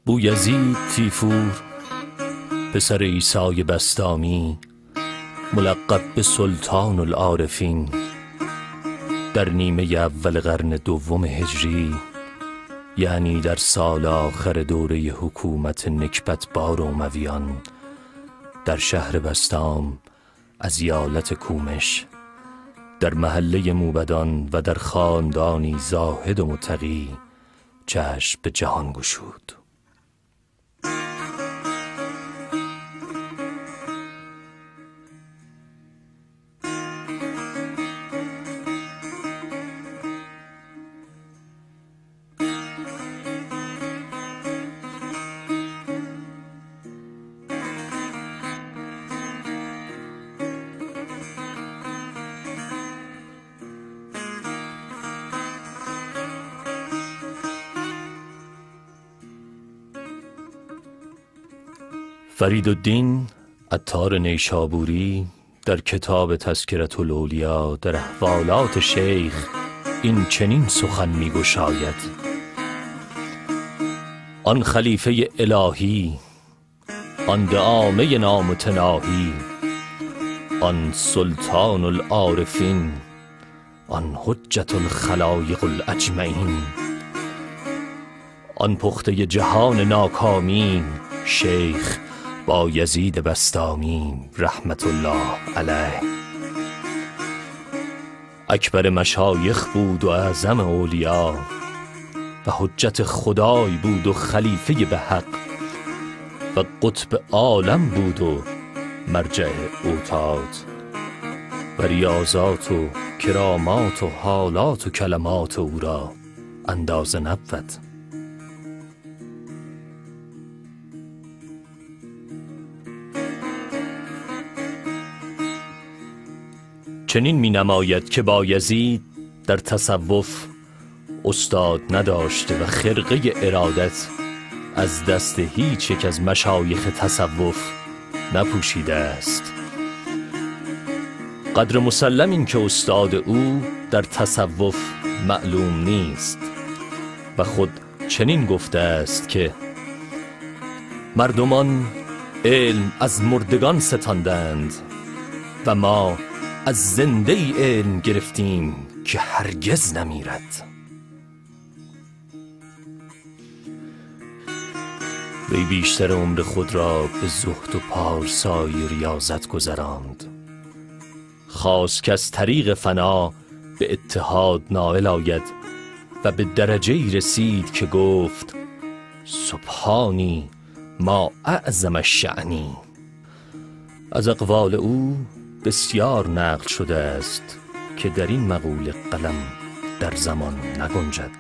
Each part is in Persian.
بویزید تیفور پسر عیسی بسطامی، ملقب به سلطان العارفین، در نیمه اول قرن دوم هجری، یعنی در سال آخر دوره حکومت نکبتبار امویان، در شهر بسطام از ایالت کومش، در محله موبدان و در خاندانی زاهد و متقی چشم به جهان گشود. فریدالدین عطار نیشابوری در کتاب تذکرة الاولیا در احوالات شیخ این چنین سخن می گشاید: آن خلیفه الهی، آن دعامه نامتناهی، آن سلطان العارفین، آن حجت الخلایق الاجمعین، آن پخته جهان ناکامین، شیخ بایزید بسطامی رحمت الله علیه. اکبر مشایخ بود و اعظم اولیا و حجت خدای بود و خلیفه به حق و قطب عالم بود و مرجع اوتاد و ریاضات و کرامات و حالات و کلمات او را اندازه نبود. چنین می نماید که بایزید در تصوف استاد نداشته و خرقه ارادت از دست هیچ یک از مشایخ تصوف نپوشیده است. قدر مسلم این که استاد او در تصوف معلوم نیست و خود چنین گفته است که مردمان علم از مردگان ستاندند و ما از زنده ای علم گرفتیم که هرگز نمیرد. وی بیشتر عمر خود را به زهد و پارسایی ریاضت گذراند، خواست که از طریق فنا به اتحاد نائل آید و به درجه‌ای رسید که گفت سبحانی ما اعظم الشأنی. از اقوال او بسیار نقل شده است که در این مقوله قلم در زمان نگنجد.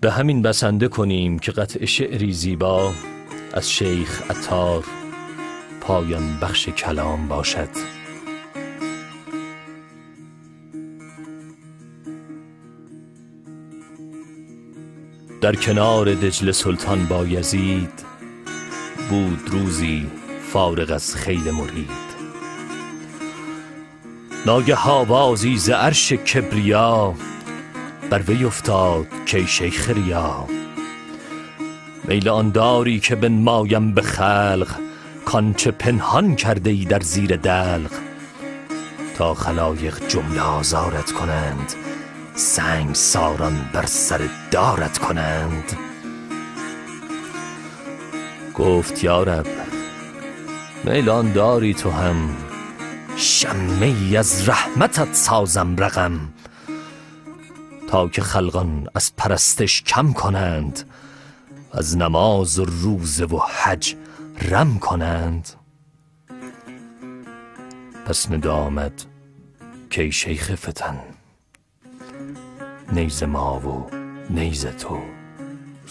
به همین بسنده کنیم که قطع شعری زیبا از شیخ عطار پایان بخش کلام باشد. در کنار دجله سلطان بایزید بود روزی فارغ از خیل مرید، ناگه آوازی ز عرش کبریا بر وی افتاد کای شیخ ریا. میل آن داری که بنمایم به خلق، کانچه پنهان کرده ای در زیر دلق، تا خلایق جمله آزارت کنند، سنگ ساران بر سر دارت کنند. گفت یارب میلان داری تو هم، شمه ای از رحمتت سازم رقم، تا که خلقان از پرستش کم کنند، از نماز و روزه و حج رم کنند. پس ندا آمد که شیخ فتن، نیز ما و نیز تو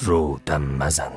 رو دم مزن.